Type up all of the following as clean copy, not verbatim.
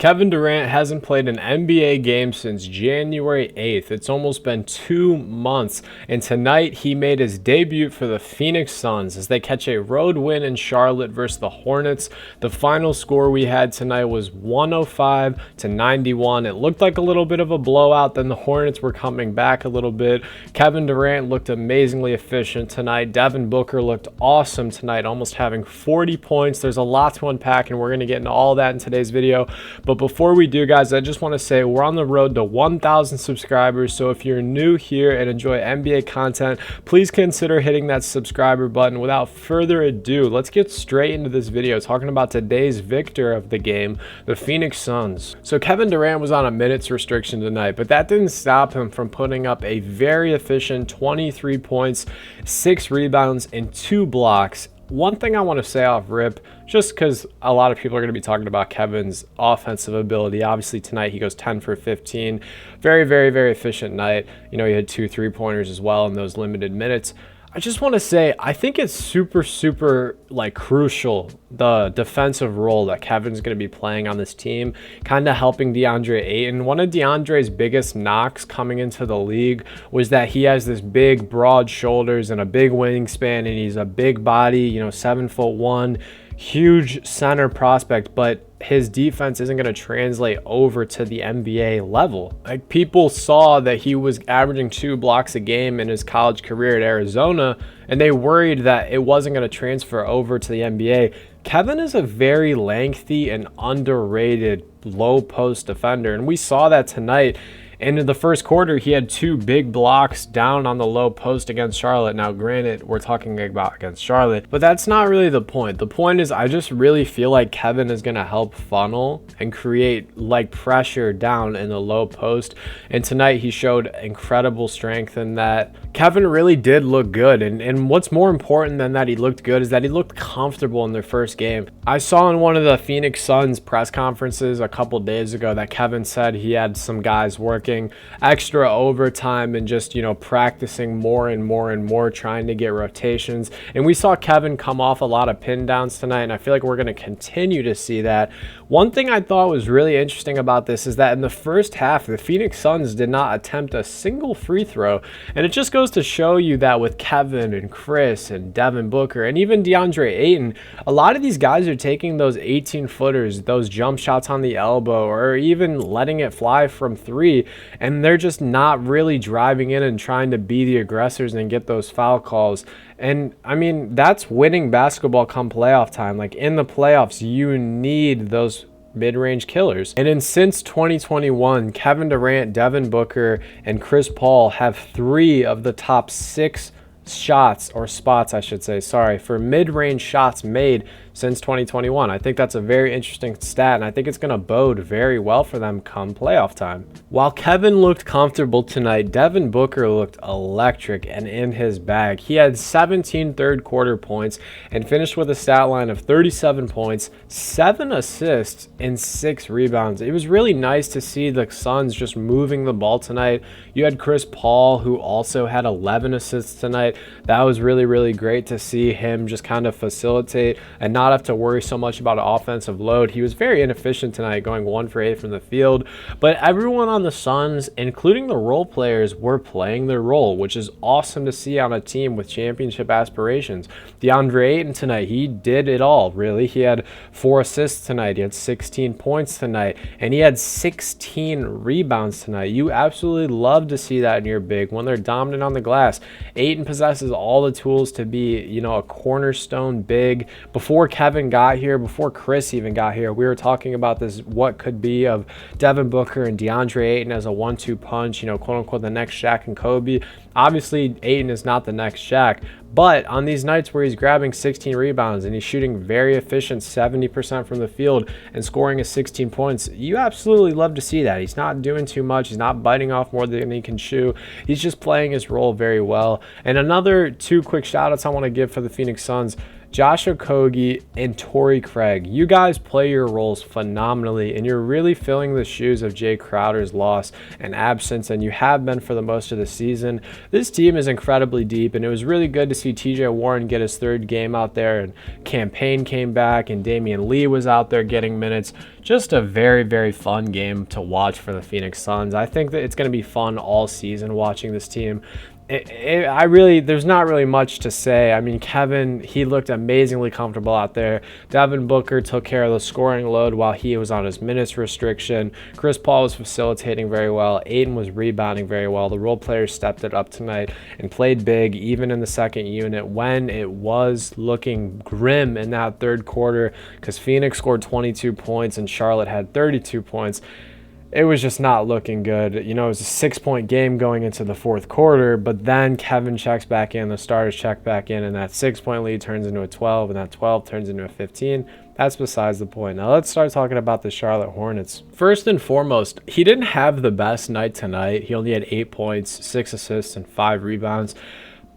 Kevin Durant hasn't played an NBA game since January 8th. It's almost been 2 months, and tonight he made his debut for the Phoenix Suns as they catch a road win in Charlotte versus the Hornets. The final score we had tonight was 105-91. It looked like a little bit of a blowout, then the Hornets were coming back a little bit. Kevin Durant looked amazingly efficient tonight. Devin Booker looked awesome tonight, almost having 40 points. There's a lot to unpack, and we're going to get into all that in today's video. But before we do, guys, I just want to say we're on the road to 1,000 subscribers. So if you're new here and enjoy NBA content, please consider hitting that subscriber button. Without further ado, let's get straight into this video talking about today's victor of the game, the Phoenix Suns. So Kevin Durant was on a minutes restriction tonight, but that didn't stop him from putting up a very efficient 23 points, 6 rebounds, and 2 blocks. One thing I want to say off rip, just because a lot of people are going to be talking about Kevin's offensive ability. Obviously tonight he goes 10 for 15. Very, very, very efficient night. You know, he had 2 3-pointers as well in those limited minutes. I just want to say, I think it's super like crucial, the defensive role that Kevin's going to be playing on this team, kind of helping DeAndre Ayton. One of DeAndre's biggest knocks coming into the league was that he has this big, broad shoulders and a big wingspan, and he's a big body, you know, 7'1", huge center prospect, but his defense isn't going to translate over to the NBA level. Like, people saw that he was averaging 2 blocks a game in his college career at Arizona, and they worried that it wasn't going to transfer over to the NBA. Kevin is a very lengthy and underrated low post defender, and we saw that tonight. And in the first quarter, he had 2 big blocks down on the low post against Charlotte. Now, granted, we're talking about against Charlotte, but that's not really the point. The point is, I just really feel like Kevin is going to help funnel and create like pressure down in the low post. And tonight he showed incredible strength in that. Kevin really did look good. And what's more important than that he looked good is that he looked comfortable in their first game. I saw in one of the Phoenix Suns press conferences a couple days ago that Kevin said he had some guys working extra overtime and just, you know, practicing more and more, trying to get rotations. And we saw Kevin come off a lot of pin downs tonight, and I feel like we're going to continue to see that. One thing I thought was really interesting about this is that in the first half, the Phoenix Suns did not attempt a single free throw, and it just goes to show you that with Kevin and Chris and Devin Booker and even DeAndre Ayton, a lot of these guys are taking those 18-footers, those jump shots on the elbow, or even letting it fly from 3, and they're just not really driving in and trying to be the aggressors and get those foul calls. And I mean, that's winning basketball come playoff time. Like, in the playoffs, you need those mid-range killers. And since 2021, Kevin Durant, Devin Booker, and Chris Paul have 3 of the top 6 shots, or spots I should say, sorry, for mid-range shots made since 2021. I think that's a very interesting stat, and I think it's going to bode very well for them come playoff time. While Kevin looked comfortable tonight, Devin Booker looked electric and in his bag. He had 17 third quarter points and finished with a stat line of 37 points, 7 assists, and 6 rebounds. It was really nice to see the Suns just moving the ball tonight. You had Chris Paul, who also had 11 assists tonight. That was really great to see him just kind of facilitate and not have to worry so much about an offensive load. He was very inefficient tonight, going 1 for 8 from the field, but everyone on the Suns, including the role players, were playing their role, which is awesome to see on a team with championship aspirations. DeAndre Ayton tonight, he did it all, really. He had 4 assists tonight, he had 16 points tonight, and he had 16 rebounds tonight. You absolutely love to see that in your big when they're dominant on the glass. Ayton possesses all the tools to be, you know, a cornerstone big. Before Kevin got here, before Chris even got here, we were talking about this, what could be of Devin Booker and DeAndre Ayton as a 1-2 punch, you know, quote unquote the next Shaq and Kobe. Obviously Ayton is not the next Shaq, but on these nights where he's grabbing 16 rebounds and he's shooting very efficient 70% from the field and scoring his 16 points, you absolutely love to see that. He's not doing too much. He's not biting off more than he can chew. He's just playing his role very well. And another 2 quick shout outs I want to give for the Phoenix Suns. Josh Okogie and Torrey Craig. You guys play your roles phenomenally, and you're really filling the shoes of Jay Crowder's loss and absence, and you have been for the most of the season. This team is incredibly deep, and it was really good to see TJ Warren get his third game out there, and Campaign came back, and Damian Lee was out there getting minutes. Just a very, very fun game to watch for the Phoenix Suns. I think that it's going to be fun all season watching this team. There's not really much to say. I mean, Kevin, he looked amazingly comfortable out there. Devin Booker took care of the scoring load while he was on his minutes restriction. Chris Paul was facilitating very well. Ayton was rebounding very well. The role players stepped it up tonight and played big, even in the second unit when it was looking grim in that third quarter, because Phoenix scored 22 points and Charlotte had 32 points. It was just not looking good. You know, it was a 6-point game going into the fourth quarter, but then Kevin checks back in, the starters check back in, and that 6-point lead turns into a 12, and that 12 turns into a 15. That's besides the point. Now let's start talking about the Charlotte Hornets. First and foremost, he didn't have the best night tonight. He only had 8 points, 6 assists, and 5 rebounds.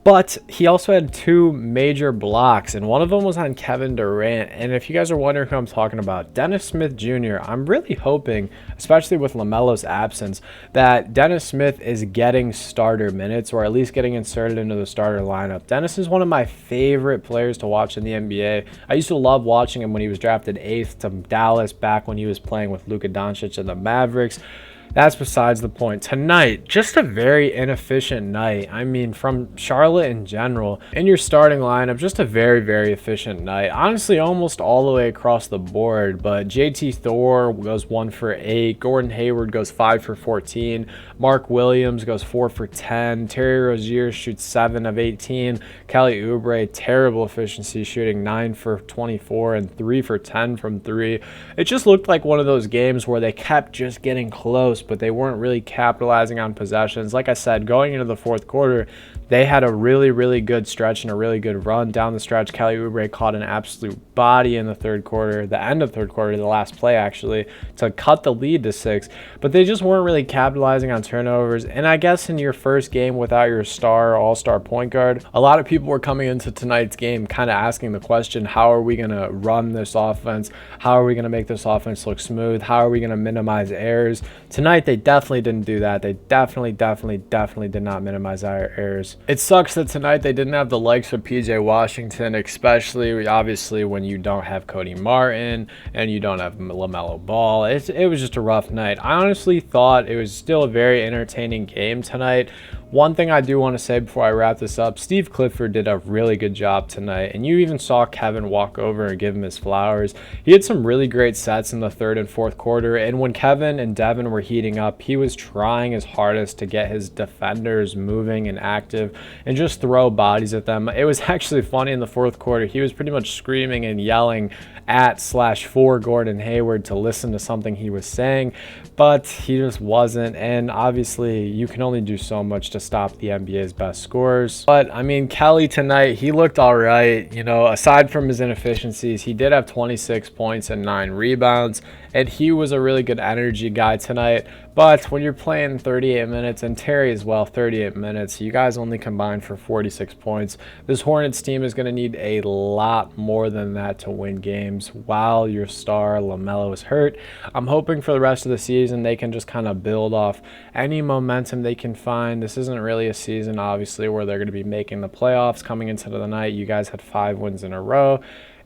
But he also had 2 major blocks, and one of them was on Kevin Durant. And if you guys are wondering who I'm talking about, Dennis Smith Jr., I'm really hoping, especially with LaMelo's absence, that Dennis Smith is getting starter minutes, or at least getting inserted into the starter lineup. Dennis is one of my favorite players to watch in the NBA. I used to love watching him when he was drafted 8th to Dallas, back when he was playing with Luka Doncic and the Mavericks. That's besides the point. Tonight, just a very inefficient night. I mean, from Charlotte in general. In your starting lineup, just a very, very efficient night. Honestly, almost all the way across the board. But JT Thor goes 1 for 8. Gordon Hayward goes 5 for 14. Mark Williams goes 4 for 10. Terry Rozier shoots 7 of 18. Kelly Oubre, terrible efficiency, shooting 9 for 24 and 3 for 10 from 3. It just looked like one of those games where they kept just getting close, but they weren't really capitalizing on possessions. Like I said, going into the fourth quarter, they had a really, really good stretch and a really good run down the stretch. Kelly Oubre caught an absolute body in the third quarter, the end of third quarter, the last play actually, to cut the lead to 6. But they just weren't really capitalizing on turnovers. And I guess in your first game without your star, all-star point guard, a lot of people were coming into tonight's game kind of asking the question, how are we going to run this offense? How are we going to make this offense look smooth? How are we going to minimize errors? Tonight, they definitely didn't do that. They definitely did not minimize our errors. It sucks that tonight they didn't have the likes of PJ Washington, especially obviously when you don't have Cody Martin and you don't have LaMelo Ball. It was just a rough night. I honestly thought it was still a very entertaining game tonight. One thing I do want to say before I wrap this up, Steve Clifford did a really good job tonight, and you even saw Kevin walk over and give him his flowers. He had some really great sets in the third and fourth quarter, and when Kevin and Devin were heating up, he was trying his hardest to get his defenders moving and active and just throw bodies at them. It was actually funny in the fourth quarter. He was pretty much screaming and yelling at/for Gordon Hayward to listen to something he was saying, but he just wasn't. And obviously you can only do so much to stop the NBA's best scorers. But I mean, Kelly tonight, he looked all right. You know, aside from his inefficiencies, he did have 26 points and 9 rebounds, and he was a really good energy guy tonight. But when you're playing 38 minutes, and Terry as well, 38 minutes, you guys only combined for 46 points. This Hornets team is going to need a lot more than that to win games while your star LaMelo is hurt. I'm hoping for the rest of the season they can just kind of build off any momentum they can find. This isn't really a season, obviously, where they're going to be making the playoffs. Coming into the night, you guys had 5 wins in a row.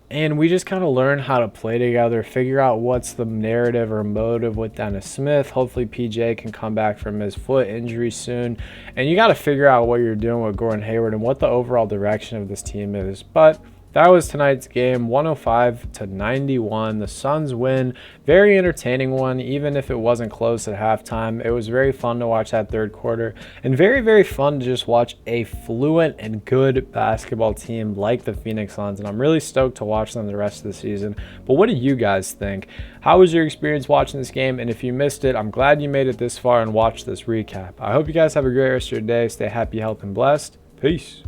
And we just kind of learn how to play together, figure out what's the narrative or motive with Dennis Smith. Hopefully PJ can come back from his foot injury soon. And you got to figure out what you're doing with Gordon Hayward and what the overall direction of this team is. But that was tonight's game, 105-91. The Suns win. Very entertaining one, even if it wasn't close at halftime. It was very fun to watch that third quarter, and very, very fun to just watch a fluent and good basketball team like the Phoenix Suns, and I'm really stoked to watch them the rest of the season. But what do you guys think? How was your experience watching this game? And if you missed it, I'm glad you made it this far and watched this recap. I hope you guys have a great rest of your day. Stay happy, healthy, and blessed. Peace.